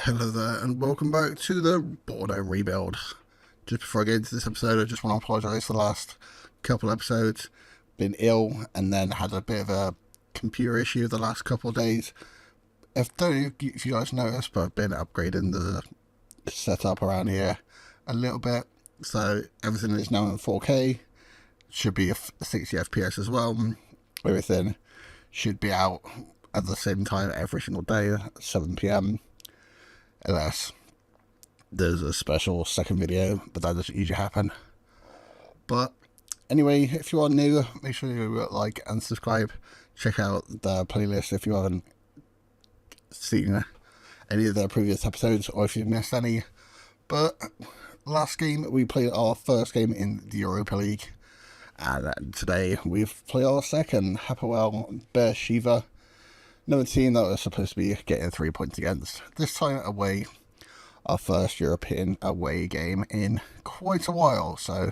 Hello there, and welcome back to the Bordeaux rebuild. Just before I get into this episode, I just want to apologise for the last couple episodes. Been ill, and then had a bit of a computer issue the last couple of days. Don't know if you guys noticed, but I've been upgrading the setup around here a little bit. So everything is now in 4K. Should be 60 FPS as well. Everything should be out at the same time every single day at 7 PM. Unless there's a special second video, but that doesn't usually happen. But anyway, if you are new, make sure you like and subscribe. Check out the playlist if you haven't seen any of the previous episodes or if you've missed any. But last game, we played our first game in the Europa League. And today we've played our second, Hapoel Beersheva. Another team that was supposed to be getting 3 points against. This time away, our first European away game in quite a while. So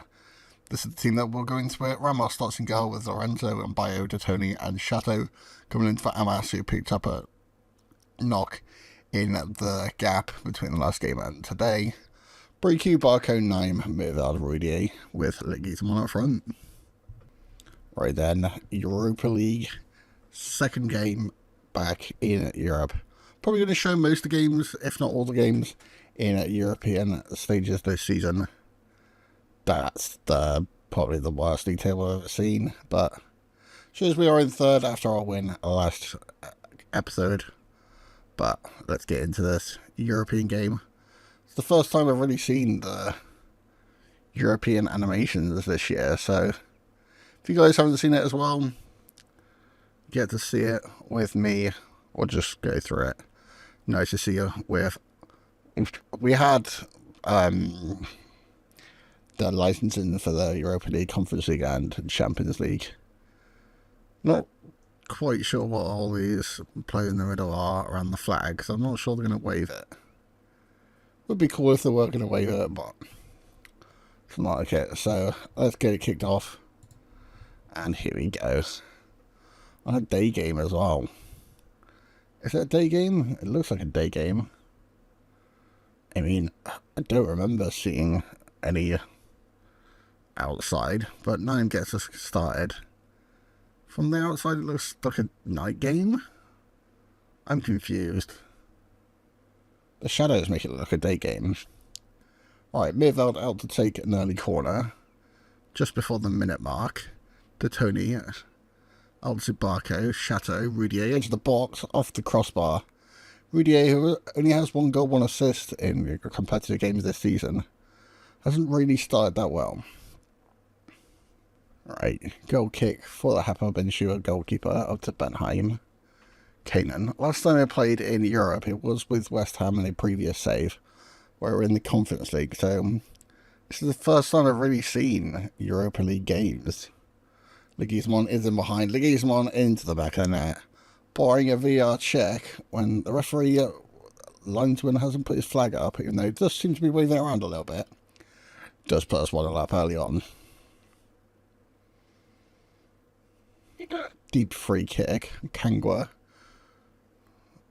this is the team that will go into it. Ramos starts in goal with Lorenzo and Bayo, Tony and Chateau coming in for Amas, who picked up a knock in the gap between the last game and today. Briku, Barco, Naim, Mirvald, Rudier with Ligue up front. Right then, Europa League, second game back in Europe. Probably going to show most of the games, if not all the games, in European stages this season. That's probably the worst detail I've ever seen, but shows we are in third after our win last episode. But let's get into this European game. It's the first time I've really seen the European animations this year, so if you guys haven't seen it as well, get to see it with me or just go through it. Nice to see you with. We had the licensing for the Europa League, Conference League and Champions League. Not quite sure what all these players in the middle are around the flag, because I'm not sure they're going to wave it. Would be cool if they were going to wave it, but it's not like it. So let's get it kicked off. And here we go. On a day game as well. Is it a day game? It looks like a day game. I mean, I don't remember seeing any outside, but 9 gets us started. From the outside, it looks like a night game. I'm confused. The shadows make it look like a day game. Alright, Mirvald out to take an early corner. Just before the minute mark. To Tony. Alto Barco, Chateau, Rudier into the box, off the crossbar. Rudier, who only has 1 goal, 1 assist in competitive games this season, hasn't really started that well. Right, goal kick for the Hapoel Beersheva goalkeeper up to Benheim. Kanan. Last time I played in Europe, it was with West Ham in a previous save, where we're in the Conference League, so this is the first time I've really seen Europa League games. Ligue is in behind. Ligue into the back of the net. Barring a VR check when the referee linesman hasn't put his flag up, even though it does seem to be waving around a little bit. Does put us 1 up early on. Deep free kick. Kangwa.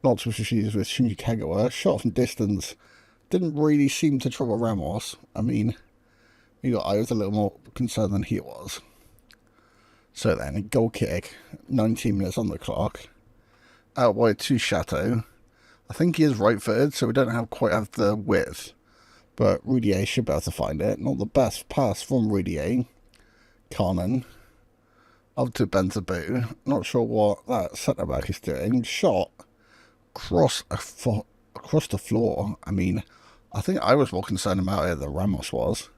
Lots of issues with Shinji Kagawa. Shot from distance. Didn't really seem to trouble Ramos. I mean, I was a little more concerned than he was. So then, a goal kick, 19 minutes on the clock, out wide to Chateau. I think he is right-footed, so we don't quite have the width, but Rudier should be able to find it. Not the best pass from Rudier. Carnan, up to Benzaboo. Not sure what that centre-back is doing. Shot across the floor. I mean, I think I was more concerned about it than Ramos was.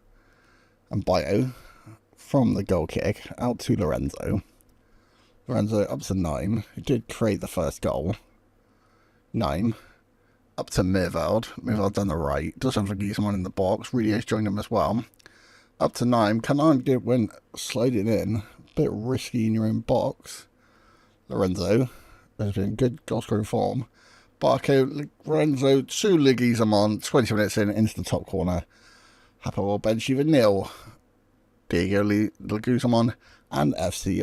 And Bayo. From the goal kick, out to Lorenzo. Lorenzo up to Naim, who did create the first goal. Naim, up to Mirvald. Mirvald down the right. Does have someone in the box. Rudier's joined him as well. Up to Naim. Kanan did win sliding in. A bit risky in your own box. Lorenzo has been good goal scoring form. Barco, Lorenzo, 2 Ligue 20 minutes into the top corner. Hapoel Beersheva 0. Diego Leguizamon and FC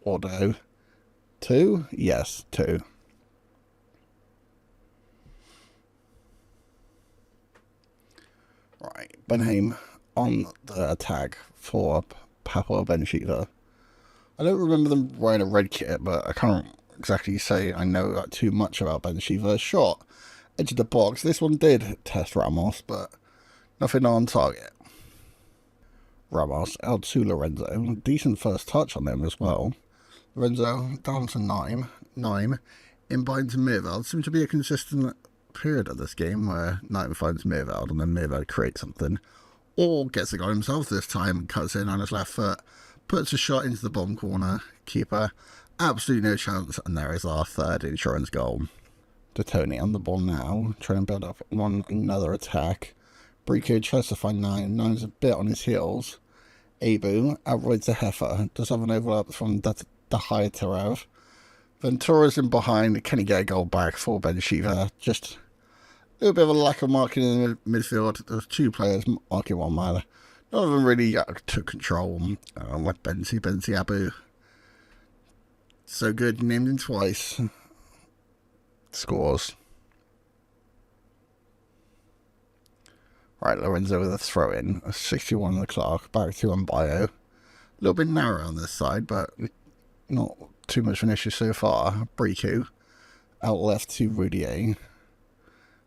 Bordeaux 2? Yes, 2. Benheim on the attack for Hapoel Beersheva. I don't remember them wearing a red kit, but I can't exactly say I know too much about Beersheva. Shot edge of the box. This one did test Ramos, but nothing on target. Ramos out to Lorenzo. Decent first touch on them as well. Lorenzo down to Nime. Inbound to Meerveld. Seems to be a consistent period of this game where Nime finds Meerveld and then Meerveld creates something. Or gets the goal himself this time, cuts in on his left foot, puts a shot into the bottom corner. Keeper, absolutely no chance, and there is our third insurance goal. De Tony on the ball now, trying to build up another attack. Brico tries to find Nine. Nine's a bit on his heels. Abu outrides the Heifer. Does have an overlap from the high Terev. Ventura's in behind. Can he get a goal back for Beersheva? Just a little bit of a lack of marking in the midfield. There's two players marking one man. None of them really took control with Benzi Abu. So good, named him twice. Scores. Right, Lorenzo with a throw in. 61 on the clock. Back to Mbayo. A little bit narrow on this side, but not too much of an issue so far. Briku out left to Rudier.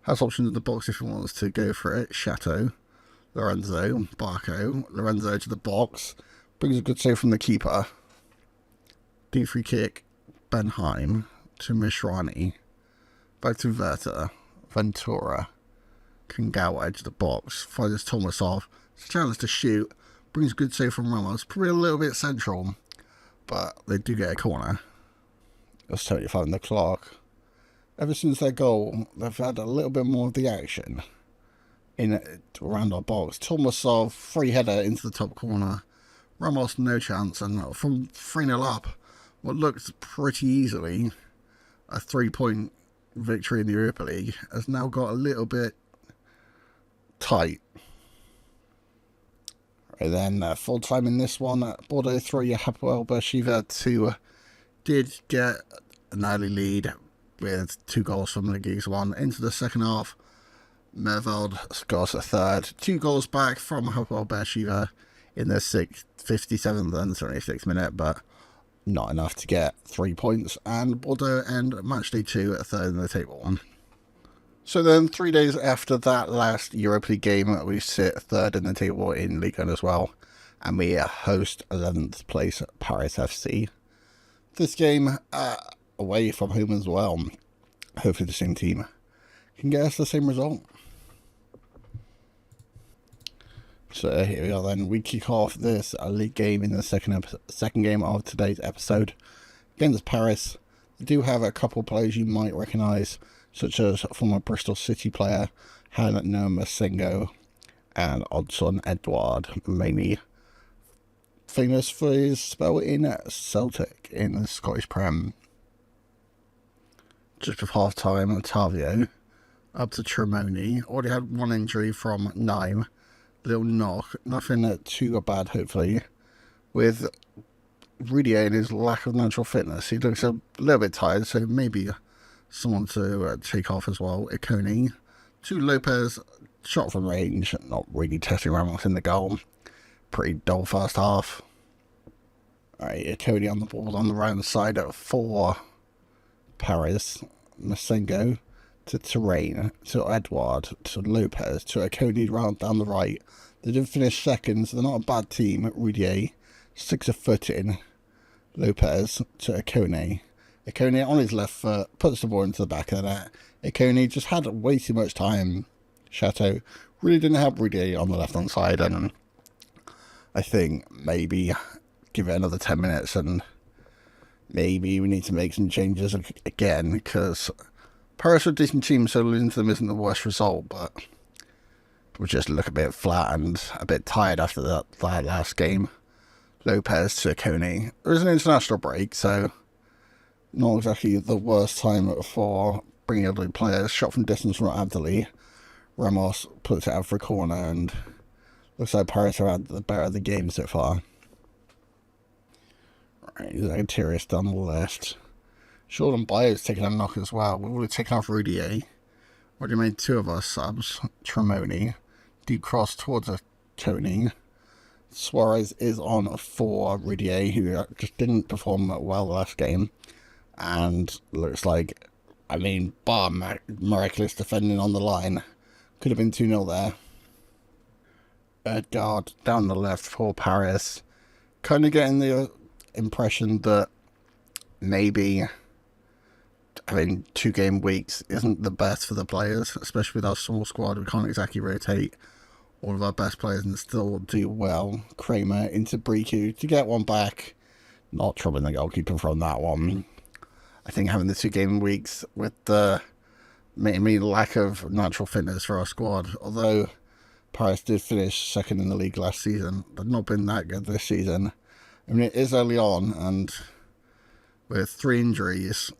Has options in the box if he wants to go for it. Chateau. Lorenzo. Barco. Lorenzo to the box. Brings a good save from the keeper. Deep free kick. Benheim to Mishrani. Back to Verta. Ventura. Kangawa edge of the box. Finds Thomas off. It's a chance to shoot. Brings a good save from Ramos. Probably a little bit central, but they do get a corner. That's 25 on the clock. Ever since their goal, they've had a little bit more of the action around our box. Tomasov, free header into the top corner. Ramos, no chance. And from 3-0 up, what looks pretty easily a 3-point victory in the Europa League has now got a little bit tight. Right then, full time in this one. Bordeaux 3, Hapoel Beersheva 2. Did get an early lead with 2 goals from Ligue 1 into the second half. Meerveld scores a third. 2 goals back from Hapoel Beersheva in the 57th and 76th minute, but not enough to get 3 points. And Bordeaux end matchday 2 at third in the table. So then 3 days after that last Europa League game, we sit third in the table in Ligue 1 as well. And we host 11th place Paris FC. This game away from home as well. Hopefully the same team can get us the same result. So here we are then. We kick off this league game in the second game of today's episode against Paris. We do have a couple of players you might recognise, such as former Bristol City player Hanno Masengo and Odsonne Edouard, mainly famous for his spell in Celtic in the Scottish Prem. Just before half time, Ottavio up to Tremoni. Already had one injury from Nime. Little knock, nothing too bad hopefully. With Rudier and his lack of natural fitness, he looks a little bit tired, so maybe someone to take off as well. Ikone to Lopez, shot from range, not really testing Ramos in the goal. Pretty dull first half. Alright, Ikone on the ball on the right side for Paris. Masengo to Terrain, to Edouard, to Lopez, to Ikone round down the right. They did finish second, so they're not a bad team. Rudier sticks a foot in. Lopez to Ikone. Ikone on his left foot, puts the ball into the back of the net. Ikone just had way too much time. Chateau really didn't help Rudier on the left-hand side, and I think maybe give it another 10 minutes and maybe we need to make some changes again, because Paris are a decent team, so losing to them isn't the worst result, but we just look a bit flat and a bit tired after that last game. Lopez to Ikone. There is an international break, so not exactly the worst time for bringing other players. Shot from distance from Abdali. Ramos puts it out for a corner, and looks like Paris are at the better of the game so far. Right, Zagatiris down the left. Jordan Bayo's taking a knock as well. We've already taken off Rudier. Already made 2 of our subs. Tremoni. deep cross towards a Tony. Suarez is on for Ridier, who just didn't perform well last game. And looks like, bar miraculous defending on the line. Could have been 2-0 there. Guard down the left for Paris. Kind of getting the impression that maybe 2-game weeks isn't the best for the players, especially with our small squad. We can't exactly rotate all of our best players and still do well. Kramer into Briku to get one back. Not troubling the goalkeeper from that one. I think having the 2-game weeks with the maybe lack of natural fitness for our squad, although Paris did finish second in the league last season, they've not been that good this season. It is early on, and with 3 injuries,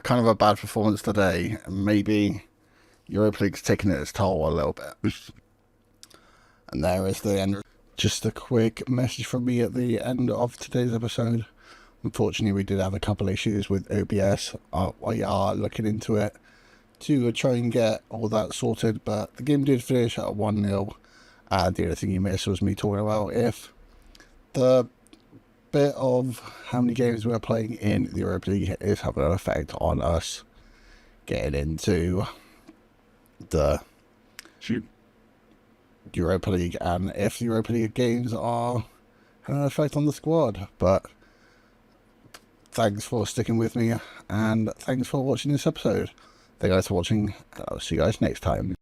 kind of a bad performance today, and maybe Europa League's taking its toll a little bit. And there is the end. Just a quick message from me at the end of today's episode. Unfortunately, we did have a couple issues with OBS. We are looking into it to try and get all that sorted, but the game did finish at 1-0. And the other thing you missed was me talking about if the bit of how many games we're playing in the Europa League is having an effect on us getting into the Europa League, and if the Europa League games are having an effect on the squad. But thanks for sticking with me, and thanks for watching this episode. Thank you guys for watching. I'll see you guys next time.